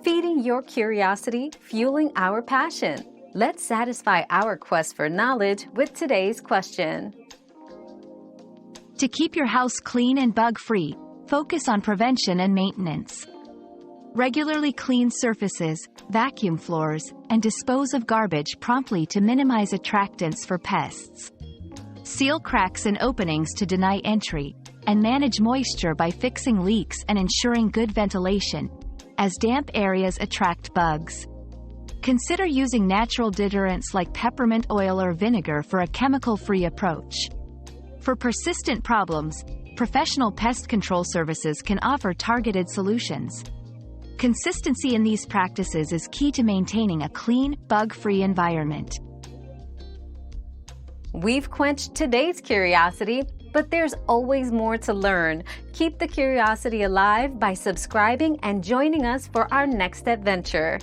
feeding your curiosity, fueling our passion. Let's satisfy our quest for knowledge with today's question. To keep your house clean and bug-free, focus on prevention and maintenance. Regularly clean surfaces, vacuum floors, and dispose of garbage promptly to minimize attractants for pests. Seal cracks and openings to deny entry, and manage moisture by fixing leaks and ensuring good ventilation, as damp areas attract bugs. Consider using natural deterrents like peppermint oil or vinegar for a chemical-free approach. For persistent problems, professional pest control services can offer targeted solutions. Consistency in these practices is key to maintaining a clean, bug-free environment. We've quenched today's curiosity, but there's always more to learn. Keep the curiosity alive by subscribing and joining us for our next adventure.